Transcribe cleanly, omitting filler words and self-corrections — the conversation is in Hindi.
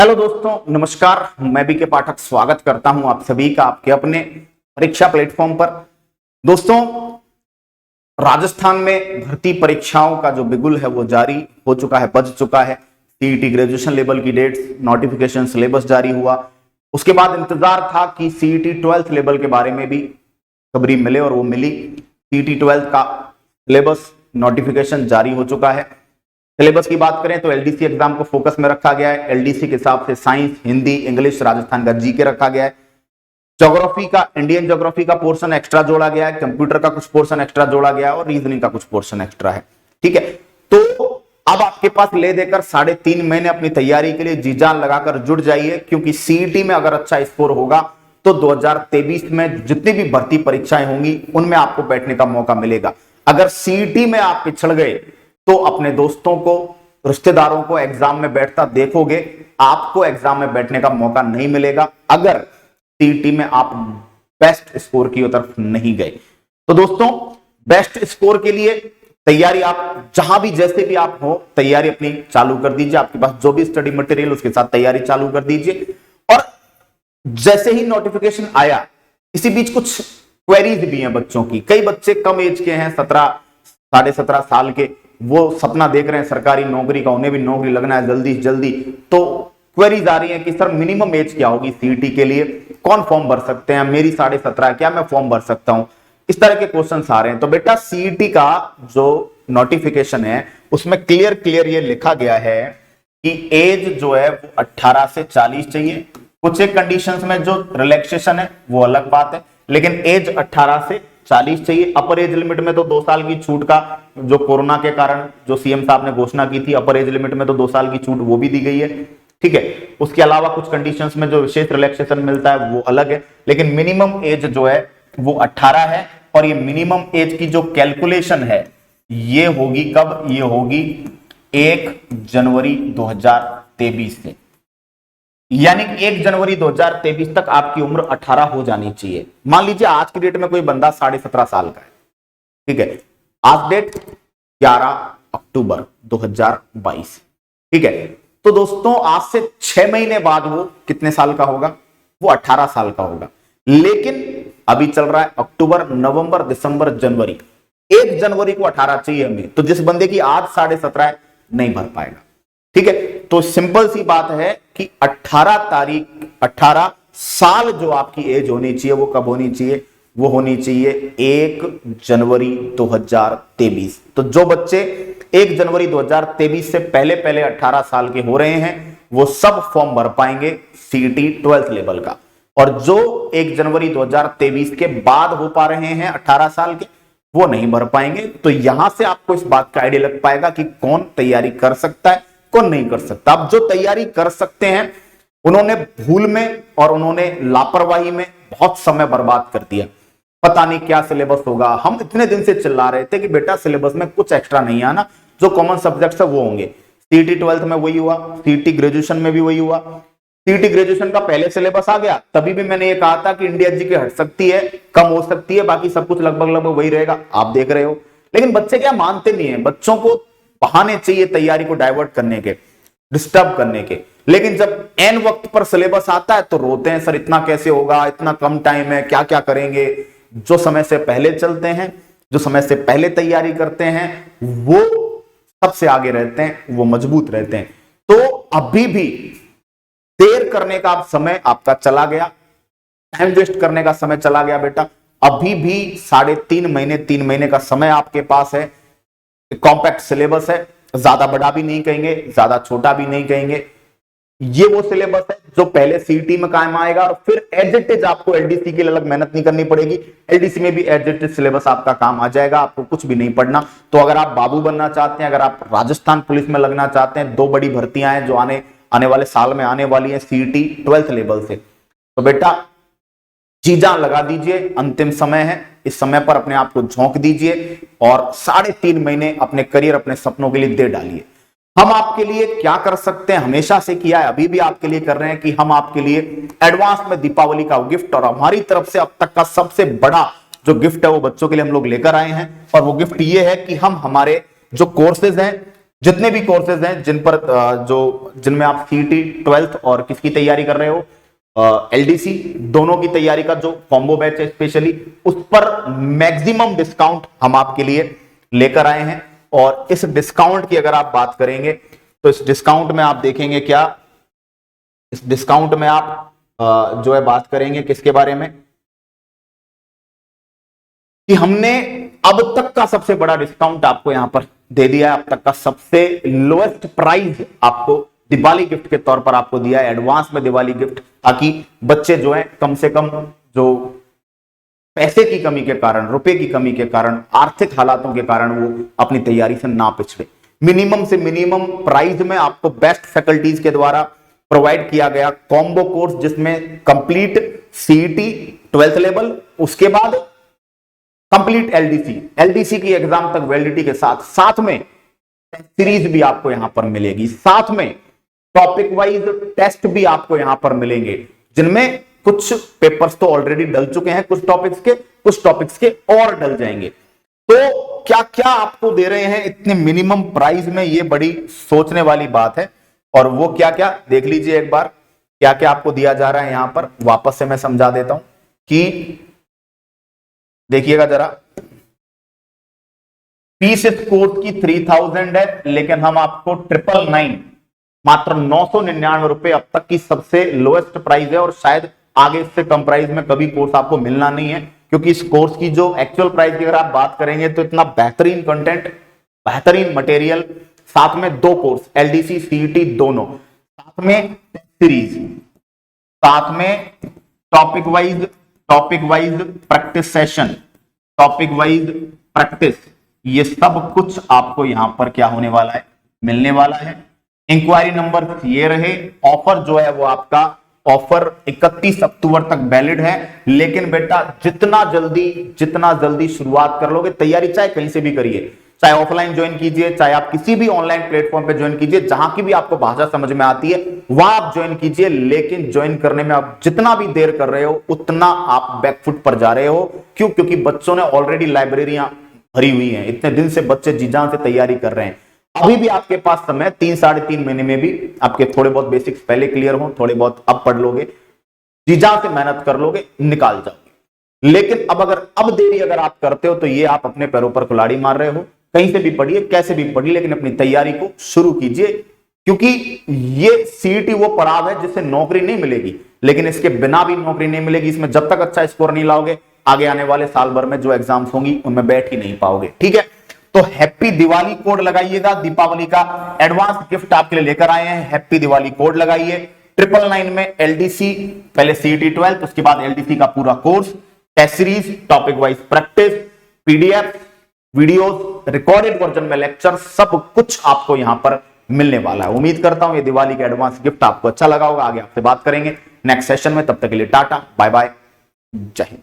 हेलो दोस्तों, नमस्कार। मैं बी के पाठक स्वागत करता हूं आप सभी का आपके अपने परीक्षा प्लेटफॉर्म पर। दोस्तों, राजस्थान में भर्ती परीक्षाओं का जो बिगुल है वो जारी हो चुका है, बज चुका है। सीईटी ग्रेजुएशन लेवल की डेट्स, नोटिफिकेशन, सिलेबस जारी हुआ। उसके बाद इंतजार था कि सीईटी 12th लेवल के बारे में भी खबरी मिले और वो मिली। सीईटी 12th का सिलेबस नोटिफिकेशन जारी हो चुका है। सिलेबस की बात करें तो एलडीसी एग्जाम को फोकस में रखा गया है। एलडीसी के हिसाब से साइंस, हिंदी, इंग्लिश, राजस्थान का जीके रखा गया है। ज्योग्राफी का, इंडियन ज्योग्राफी का पोर्शन एक्स्ट्रा जोड़ा गया है। कंप्यूटर का कुछ पोर्शन एक्स्ट्रा जोड़ा गया है और रीजनिंग का कुछ पोर्शन एक्स्ट्रा है। ठीक है, तो अब आपके पास ले देकर 3.5 महीने अपनी तैयारी के लिए जी जान लगाकर जुट जाइए, क्योंकि सीईटी में अगर अच्छा स्कोर होगा तो 2023 में जितनी भी भर्ती परीक्षाएं होंगी उनमें आपको बैठने का मौका मिलेगा। अगर सीईटी में आप पिछड़ गए तो अपने दोस्तों को, रिश्तेदारों को एग्जाम में बैठता देखोगे, आपको एग्जाम में बैठने का मौका नहीं मिलेगा अगर सीईटी में आप बेस्ट स्कोर की तरफ नहीं गए। तो दोस्तों, बेस्ट स्कोर के लिए तैयारी आप जहां भी जैसे भी आप हो, तैयारी अपनी चालू कर दीजिए। आपके पास जो भी स्टडी मटेरियल उसके साथ तैयारी चालू कर दीजिए। और जैसे ही नोटिफिकेशन आया, इसी बीच कुछ क्वेरीज भी हैं बच्चों की। कई बच्चे कम एज के हैं, 17 साल के, वो सपना देख रहे हैं सरकारी नौकरी का, उन्हें भी नौकरी लगना है जल्दी से जल्दी। तो क्वेरीज आ रही है कि सर मिनिमम एज क्या होगी सीईटी के लिए, कौन फॉर्म भर सकते हैं, मेरी 17.5, क्या मैं फॉर्म भर सकता हूं? इस तरह के क्वेश्चंस आ रहे हैं। तो बेटा, सीईटी का जो नोटिफिकेशन है उसमें क्लियर ये लिखा गया है कि एज जो है वो 18 से 40 चाहिए। कुछ एक कंडीशंस में जो रिलैक्सेशन है वो अलग बात है, लेकिन एज 18 से 40 चाहिए। अपर एज लिमिट में तो 2 साल की छूट का, जो कोरोना के कारण जो सीएम साहब ने घोषणा की थी, अपर एज लिमिट में तो 2 साल की छूट वो भी दी गई है। ठीक है, उसके अलावा कुछ कंडीशंस में जो विशेष रिलैक्सेशन मिलता है वो अलग है, लेकिन मिनिमम एज जो है वो 18 है। और ये मिनिमम एज की जो कैलकुलेशन है ये होगी कब? ये होगी 1 जनवरी 2023 से, यानी कि 1 जनवरी 2023 तक आपकी उम्र 18 हो जानी चाहिए। मान लीजिए आज की डेट में कोई बंदा 17.5 साल का है, ठीक है, आज डेट 11 अक्टूबर 2022, ठीक है, तो दोस्तों आज से 6 महीने बाद वो कितने साल का होगा? वो 18 साल का होगा। लेकिन अभी चल रहा है अक्टूबर, नवंबर, दिसंबर, जनवरी, 1 जनवरी को 18 चाहिए हमें। तो जिस बंदे की आज 17.5 नहीं भर पाएगा। ठीक है, तो सिंपल सी बात है कि 18 साल जो आपकी एज होनी चाहिए वो कब होनी चाहिए? वो होनी चाहिए 1 जनवरी 2023। तो जो बच्चे 1 जनवरी 2023 से पहले 18 साल के हो रहे हैं वो सब फॉर्म भर पाएंगे सीईटी 12th लेवल का। और जो 1 जनवरी 2023 के बाद हो पा रहे हैं 18 साल के, वो नहीं भर पाएंगे। तो यहां से आपको इस बात का आइडिया लग पाएगा कि कौन तैयारी कर सकता है, कौन नहीं कर सकता। अब जो तैयारी कर सकते हैं उन्होंने भूल में और उन्होंने लापरवाही में बहुत समय बर्बाद कर दिया। पता नहीं क्या सिलेबस होगा। हम इतने दिन से चिल्ला रहे थे कि बेटा सिलेबस में कुछ एक्स्ट्रा नहीं आना, जो कॉमन सब्जेक्ट्स है वो होंगे। सीईटी 12th में वही हुआ, सीईटी ग्रेजुएशन में भी वही हुआ। सीईटी ग्रेजुएशन का पहले सिलेबस आ गया, तभी भी मैंने ये कहा था कि इंडिया जीके हट सकती है, कम हो सकती है, बाकी सब कुछ लगभग वही रहेगा। आप देख रहे हो, लेकिन बच्चे क्या मानते नहीं है। बच्चों को बहाने चाहिए तैयारी को डाइवर्ट करने के, डिस्टर्ब करने के। लेकिन जब एन वक्त पर सिलेबस आता है तो रोते हैं, सर इतना कैसे होगा, इतना कम टाइम है, क्या क्या करेंगे। जो समय से पहले चलते हैं, जो समय से पहले तैयारी करते हैं, वो सबसे आगे रहते हैं, वो मजबूत रहते हैं। तो अभी भी देर करने का समय आपका चला गया, टाइम वेस्ट करने का समय चला गया बेटा। अभी भी 3.5 महीने, 3 महीने का समय आपके पास है। कॉम्पैक्ट सिलेबस है, ज्यादा बड़ा भी नहीं कहेंगे, ज्यादा छोटा भी नहीं कहेंगे। ये वो सिलेबस है जो पहले सीईटी में कायम आएगा और फिर एज इट इज आपको एलडीसी के लिए अलग मेहनत नहीं करनी पड़ेगी। एलडीसी में भी एज इट इज सिलेबस आपका काम आ जाएगा, आपको कुछ भी नहीं पढ़ना। तो अगर आप बाबू बनना चाहते हैं, अगर आप राजस्थान पुलिस में लगना चाहते हैं, 2 बड़ी भर्तियां हैं जो आने वाले साल में आने वाली है सीईटी 12th लेवल से, तो बेटा जी जान लगा दीजिए। अंतिम समय है, इस समय पर अपने आप को झोंक दीजिए और 3.5 महीने अपने करियर, अपने सपनों के लिए दे डालिए। हम आपके लिए क्या कर सकते हैं, हमेशा से किया है, अभी भी आपके लिए कर रहे हैं कि हम आपके लिए एडवांस में दीपावली का गिफ्ट, और हमारी तरफ से अब तक का सबसे बड़ा जो गिफ्ट है वो बच्चों के लिए हम लोग लेकर आए हैं। और वो गिफ्ट ये है कि हम हमारे जो कोर्सेज हैं जितने भी कोर्सेज हैं जिन पर जिनमें आप सीईटी 12th और किसकी तैयारी कर रहे हो, एलडीसी, दोनों की तैयारी का जो कॉम्बो बैच है स्पेशली, उस पर मैक्सिमम डिस्काउंट हम आपके लिए लेकर आए हैं। और इस डिस्काउंट की अगर आप बात करेंगे तो इस डिस्काउंट में आप देखेंगे क्या, इस डिस्काउंट में आप जो है बात करेंगे किसके बारे में, कि हमने अब तक का सबसे बड़ा डिस्काउंट आपको यहां पर दे दिया है, अब तक का सबसे लोएस्ट प्राइस आपको दिवाली गिफ्ट के तौर पर आपको दिया है, एडवांस में दिवाली गिफ्ट, ताकि बच्चे जो है कम से कम जो पैसे की कमी के कारण, रुपए की कमी के कारण, आर्थिक हालातों के कारण वो अपनी तैयारी से ना पिछड़े। मिनिमम से मिनिमम प्राइस में आपको बेस्ट फैकल्टीज के द्वारा प्रोवाइड किया गया कॉम्बो कोर्स, जिसमें कंप्लीट सीईटी 12th लेवल, उसके बाद कंप्लीट एलडीसी की एग्जाम तक वैलिडिटी के साथ, साथ में सीरीज भी आपको यहां पर मिलेगी, साथ में टॉपिक वाइज टेस्ट भी आपको यहां पर मिलेंगे, जिनमें कुछ पेपर्स तो ऑलरेडी डल चुके हैं, कुछ टॉपिक्स के और डल जाएंगे। तो क्या क्या आपको दे रहे हैं इतने मिनिमम प्राइस में, ये बड़ी सोचने वाली बात है। और वो क्या क्या देख लीजिए एक बार, क्या क्या आपको दिया जा रहा है यहां पर, वापस से मैं समझा देता हूं कि देखिएगा जरा, फीस इस कोर्स की 3000 है, लेकिन हम आपको 999 मात्र 999 रुपए अब तक की सबसे लोएस्ट प्राइस है, और शायद आगे इससे कम प्राइस में कभी कोर्स आपको मिलना नहीं है, क्योंकि इस कोर्स की जो एक्चुअल प्राइस की अगर आप बात करेंगे तो इतना बेहतरीन कंटेंट, बेहतरीन मटेरियल, साथ में 2 कोर्स एलडीसी सीईटी दोनों, साथ में सीरीज, साथ में topic wise practice session, topic wise practice, ये सब कुछ आपको यहां पर क्या होने वाला है, मिलने वाला है। इंक्वायरी नंबर ये रहे, ऑफर जो है वो आपका ऑफर 31 अक्टूबर तक वैलिड है, लेकिन बेटा जितना जल्दी शुरुआत कर लोगे तैयारी, चाहे कहीं से भी करिए, चाहे ऑफलाइन ज्वाइन कीजिए, चाहे आप किसी भी ऑनलाइन प्लेटफॉर्म पे ज्वाइन कीजिए, जहां की भी आपको भाषा समझ में आती है वहां आप ज्वाइन कीजिए, लेकिन ज्वाइन करने में आप जितना भी देर कर रहे हो उतना आप बैकफुट पर जा रहे हो। क्यों? क्योंकि बच्चों ने ऑलरेडी लाइब्रेरियां भरी हुई हैं, इतने दिन से बच्चे जी जान से तैयारी कर रहे हैं। अभी भी आपके पास समय 3-3.5 महीने में भी आपके थोड़े बहुत बेसिक्स पहले क्लियर हो, थोड़े बहुत अब पढ़ लोगे, जी जान से मेहनत कर लोगे, निकाल जाओगे। लेकिन अब देरी अगर आप करते हो तो ये आप अपने पैरों पर कुल्हाड़ी मार रहे हो। कहीं से भी पढ़िए, कैसे भी पढ़िए, लेकिन अपनी तैयारी को शुरू कीजिए, क्योंकि ये सीईटी वो पड़ाव है जिससे नौकरी नहीं मिलेगी, लेकिन इसके बिना भी नौकरी नहीं मिलेगी। इसमें जब तक अच्छा स्कोर नहीं लाओगे, आगे आने वाले साल भर में जो एग्जाम्स होंगी उनमें बैठ ही नहीं पाओगे। ठीक है, तो हैप्पी दिवाली कोड लगाइएगा, दीपावली का एडवांस गिफ्ट आपके लिए लेकर आए हैं, हैप्पी दिवाली कोड लगाइए। 999 में एलडीसी, पहले सीईटी 12, उसके बाद एलडीसी का पूरा course, test series, topic wise practice, PDF, videos, recorded version में लेक्चर, सब कुछ आपको यहां पर मिलने वाला है। उम्मीद करता हूं ये दिवाली का एडवांस गिफ्ट आपको अच्छा लगा होगा। आगे आपसे बात करेंगे नेक्स्ट सेशन में, तब तक के लिए टाटा बाय बाय, जय हिंद।